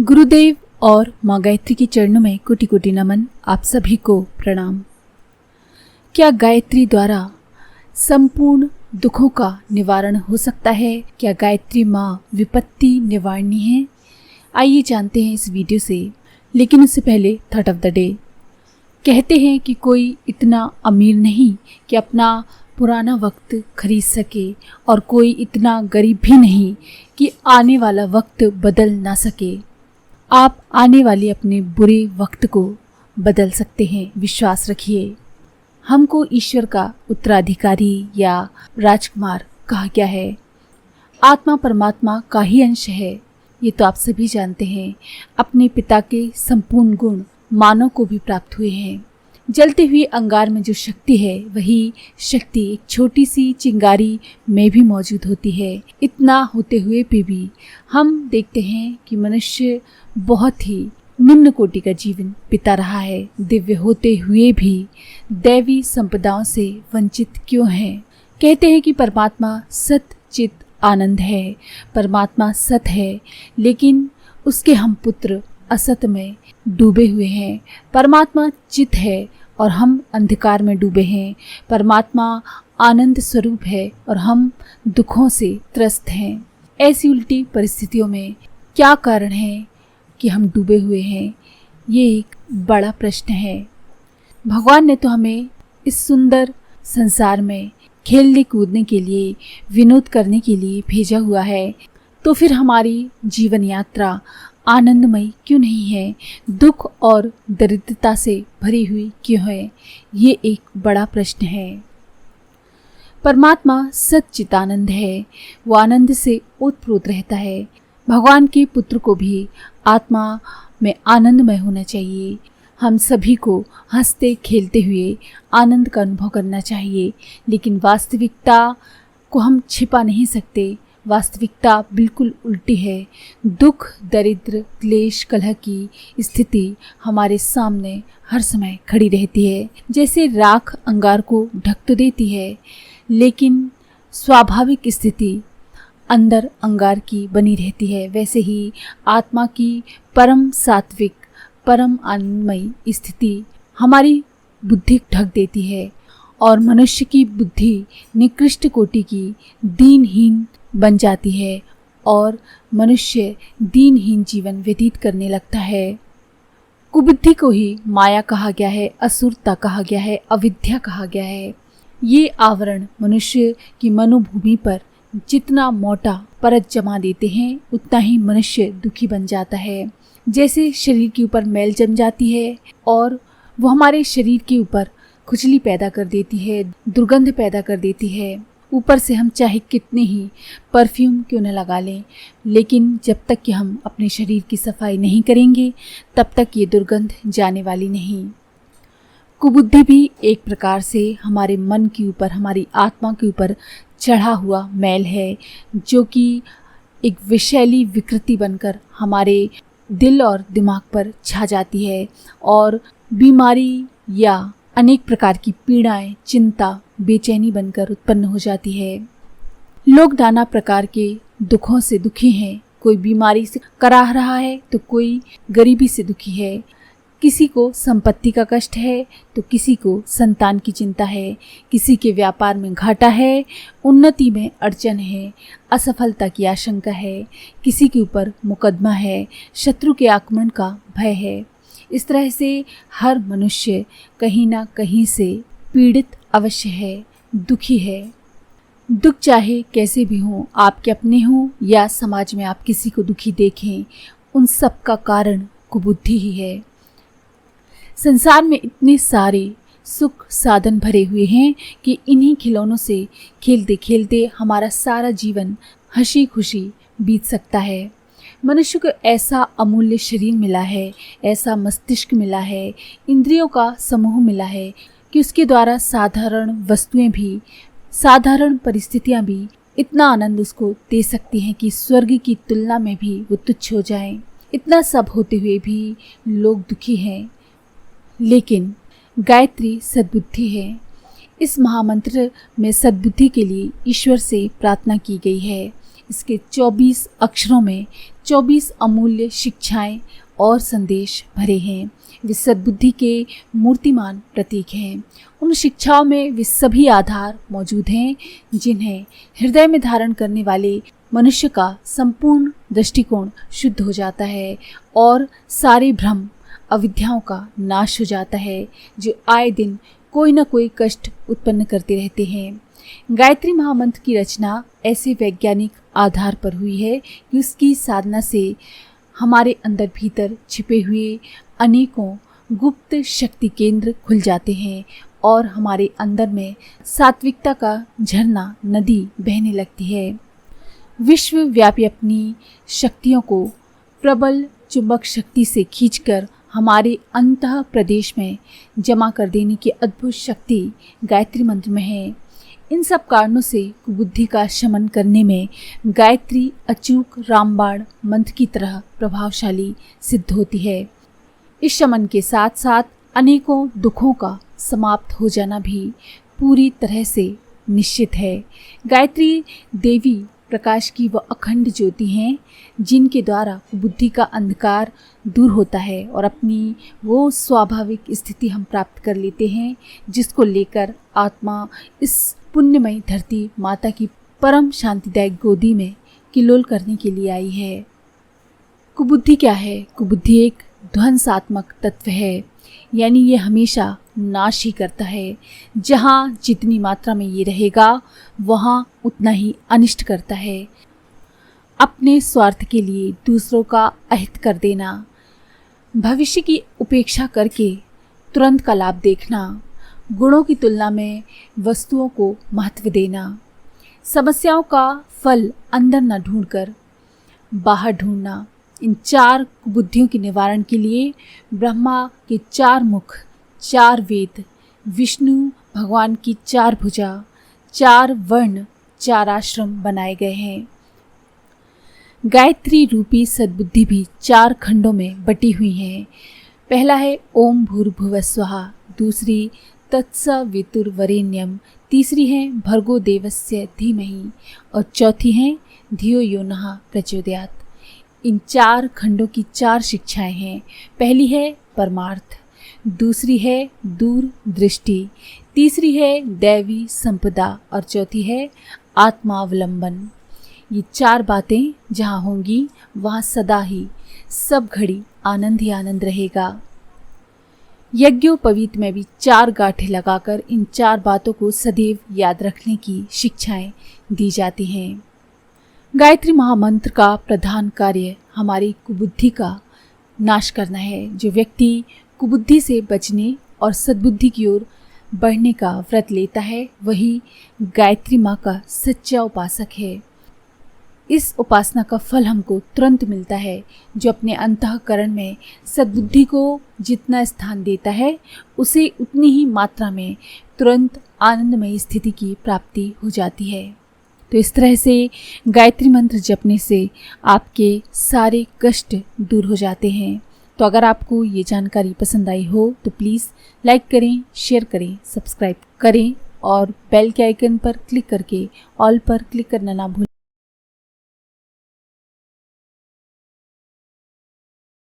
गुरुदेव और माँ गायत्री के चरणों में कोटि कोटि नमन। आप सभी को प्रणाम। क्या गायत्री द्वारा संपूर्ण दुखों का निवारण हो सकता है? क्या गायत्री माँ विपत्ति निवारणी है? आइए जानते हैं इस वीडियो से। लेकिन उससे पहले थॉट ऑफ द डे। कहते हैं कि कोई इतना अमीर नहीं कि अपना पुराना वक्त खरीद सके, और कोई इतना गरीब भी नहीं कि आने वाला वक्त बदल ना सके। आप आने वाले अपने बुरे वक्त को बदल सकते हैं, विश्वास रखिए। हमको ईश्वर का उत्तराधिकारी या राजकुमार कहा गया है। आत्मा परमात्मा का ही अंश है, ये तो आप सभी जानते हैं। अपने पिता के संपूर्ण गुण मानव को भी प्राप्त हुए हैं। जलते हुए अंगार में जो शक्ति है, वही शक्ति एक छोटी सी चिंगारी में भी मौजूद होती है। इतना होते हुए भी हम देखते हैं कि मनुष्य बहुत ही निम्न कोटि का जीवन बिता रहा है। दिव्य होते हुए भी दैवी संपदाओं से वंचित क्यों है? कहते हैं कि परमात्मा सत चित आनंद है। परमात्मा सत है, लेकिन उसके हम पुत्र असत में डूबे हुए हैं। परमात्मा चित है और हम अंधकार में डूबे हैं। परमात्मा आनंद स्वरूप है और हम दुखों से त्रस्त हैं। ऐसी उल्टी परिस्थितियों में क्या कारण है कि हम डूबे हुए हैं? ये एक बड़ा प्रश्न है। भगवान ने तो हमें इस सुंदर संसार में खेलने कूदने के लिए, विनोद करने के लिए भेजा हुआ है, तो फिर हमारी जीवन यात्रा आनंदमयी क्यों नहीं है? दुख और दरिद्रता से भरी हुई क्यों है? ये एक बड़ा प्रश्न है। परमात्मा सच्चिदानंद है, वो आनंद से ओतप्रोत रहता है। भगवान के पुत्र को भी आत्मा में आनंदमय होना चाहिए। हम सभी को हंसते खेलते हुए आनंद का अनुभव करना चाहिए, लेकिन वास्तविकता को हम छिपा नहीं सकते। वास्तविकता बिल्कुल उल्टी है। दुख, दरिद्र, क्लेश, कलह की स्थिति हमारे सामने हर समय खड़ी रहती है। जैसे राख अंगार को ढक तो देती है, लेकिन स्वाभाविक स्थिति अंदर अंगार की बनी रहती है। वैसे ही आत्मा की परम सात्विक, परम आनंदमयी स्थिति हमारी बुद्धि ढक देती है, और मनुष्य की बुद्धि निकृष्ट कोटि की दीनहीन बन जाती है, और मनुष्य दीनहीन जीवन व्यतीत करने लगता है। कुबुद्धि को ही माया कहा गया है, असुरता कहा गया है, अविद्या कहा गया है। ये आवरण मनुष्य की मनोभूमि पर जितना मोटा परत जमा देते हैं, उतना ही मनुष्य दुखी बन जाता है। जैसे शरीर के ऊपर मैल जम जाती है और वो हमारे शरीर के ऊपर खुजली पैदा कर देती है, दुर्गंध पैदा कर देती है। ऊपर से हम चाहे कितने ही परफ्यूम क्यों न लगा लें, लेकिन जब तक कि हम अपने शरीर की सफाई नहीं करेंगे, तब तक ये दुर्गंध जाने वाली नहीं। कुबुद्धि भी एक प्रकार से हमारे मन के ऊपर, हमारी आत्मा के ऊपर चढ़ा हुआ मैल है, जो कि एक विषैली विकृति बनकर हमारे दिल और दिमाग पर छा जाती है, और बीमारी या अनेक प्रकार की पीड़ाएं, चिंता, बेचैनी बनकर उत्पन्न हो जाती है। लोग नाना प्रकार के दुखों से दुखी हैं। कोई बीमारी से कराह रहा है, तो कोई गरीबी से दुखी है। किसी को संपत्ति का कष्ट है, तो किसी को संतान की चिंता है। किसी के व्यापार में घाटा है, उन्नति में अड़चन है, असफलता की आशंका है। किसी के ऊपर मुकदमा है, शत्रु के आक्रमण का भय है। इस तरह से हर मनुष्य कहीं ना कहीं से पीड़ित अवश्य है, दुखी है। दुख चाहे कैसे भी हो, आपके अपने हो या समाज में आप किसी को दुखी देखें, उन सब का कारण कुबुद्धि ही है। संसार में इतने सारे सुख साधन भरे हुए हैं कि इन्हीं खिलौनों से खेलते खेलते हमारा सारा जीवन हंसी खुशी बीत सकता है। मनुष्य को ऐसा अमूल्य शरीर मिला है, ऐसा मस्तिष्क मिला है, इंद्रियों का समूह मिला है कि उसके द्वारा साधारण वस्तुएं भी, साधारण परिस्थितियां भी इतना आनंद उसको दे सकती हैं कि स्वर्ग की तुलना में भी वो तुच्छ हो जाएं। इतना सब होते हुए भी लोग दुखी हैं। लेकिन गायत्री सद्बुद्धि है। इस महामंत्र में सद्बुद्धि के लिए ईश्वर से प्रार्थना की गई है। इसके 24 अक्षरों में 24 अमूल्य शिक्षाएं और संदेश भरे हैं। वे सद्बुद्धि के मूर्तिमान प्रतीक हैं। उन शिक्षाओं में वे सभी आधार मौजूद हैं जिन्हें हृदय में धारण करने वाले मनुष्य का संपूर्ण दृष्टिकोण शुद्ध हो जाता है और सारे भ्रम अविद्याओं का नाश हो जाता है जो आए दिन कोई न कोई कष्ट उत्पन्न करते रहते हैं। गायत्री महामंत्र की रचना ऐसे वैज्ञानिक आधार पर हुई है कि उसकी साधना से हमारे अंदर भीतर छिपे हुए अनेकों गुप्त शक्ति केंद्र खुल जाते हैं और हमारे अंदर में सात्विकता का झरना नदी बहने लगती है। विश्वव्यापी अपनी शक्तियों को प्रबल चुंबक शक्ति से खींचकर हमारे अंतः प्रदेश में जमा कर देने की अद्भुत शक्ति गायत्री मंत्र में है। इन सब कारणों से कुबुद्धि का शमन करने में गायत्री अचूक रामबाण मंत्र की तरह प्रभावशाली सिद्ध होती है। इस शमन के साथ साथ अनेकों दुखों का समाप्त हो जाना भी पूरी तरह से निश्चित है। गायत्री देवी प्रकाश की वह अखंड ज्योति हैं जिनके द्वारा बुद्धि का अंधकार दूर होता है और अपनी वो स्वाभाविक स्थिति हम प्राप्त कर लेते हैं जिसको लेकर आत्मा इस पुण्यमयी धरती माता की परम शांतिदायक गोदी में किलोल करने के लिए आई है। कुबुद्धि क्या है? कुबुद्धि एक ध्वंसात्मक तत्व है, यानी ये हमेशा नाश ही करता है। जहाँ जितनी मात्रा में ये रहेगा वहाँ उतना ही अनिष्ट करता है। अपने स्वार्थ के लिए दूसरों का अहित कर देना, भविष्य की उपेक्षा करके तुरंत का लाभ देखना, गुणों की तुलना में वस्तुओं को महत्व देना, समस्याओं का फल अंदर न ढूंढकर बाहर ढूंढना, इन 4 कुबुद्धियों के निवारण के लिए ब्रह्मा के 4 मुख, 4 वेद, विष्णु भगवान की 4 भुजा, 4 वर्ण, 4 आश्रम बनाए गए हैं। गायत्री रूपी सद्बुद्धि भी 4 खंडों में बटी हुई है। पहला है ओम भूर्भुवः स्वः, दूसरी तत्सवितुर्वरेण्यम, तीसरी है भर्गो देवस्य धीमहि और चौथी है धियो यो नः प्रचोदयात्। इन 4 खंडों की 4 शिक्षाएं हैं। पहली है परमार्थ, दूसरी है दूर दृष्टि, तीसरी है दैवी संपदा और चौथी है आत्मावलंबन। ये 4 बातें जहाँ होंगी वहाँ सदा ही सब घड़ी आनंद ही आनंद रहेगा। यज्ञोपवीत में भी 4 गांठें लगाकर इन 4 बातों को सदैव याद रखने की शिक्षाएं दी जाती हैं। गायत्री महामंत्र का प्रधान कार्य हमारी कुबुद्धि का नाश करना है। जो व्यक्ति कुबुद्धि से बचने और सद्बुद्धि की ओर बढ़ने का व्रत लेता है वही गायत्री माँ का सच्चा उपासक है। इस उपासना का फल हमको तुरंत मिलता है। जो अपने अंतःकरण में सद्बुद्धि को जितना स्थान देता है उसे उतनी ही मात्रा में तुरंत आनंदमयी स्थिति की प्राप्ति हो जाती है। तो इस तरह से गायत्री मंत्र जपने से आपके सारे कष्ट दूर हो जाते हैं। तो अगर आपको ये जानकारी पसंद आई हो तो प्लीज़ लाइक करें, शेयर करें, सब्सक्राइब करें और बेल के आइकन पर क्लिक करके ऑल पर क्लिक करना ना भूलें।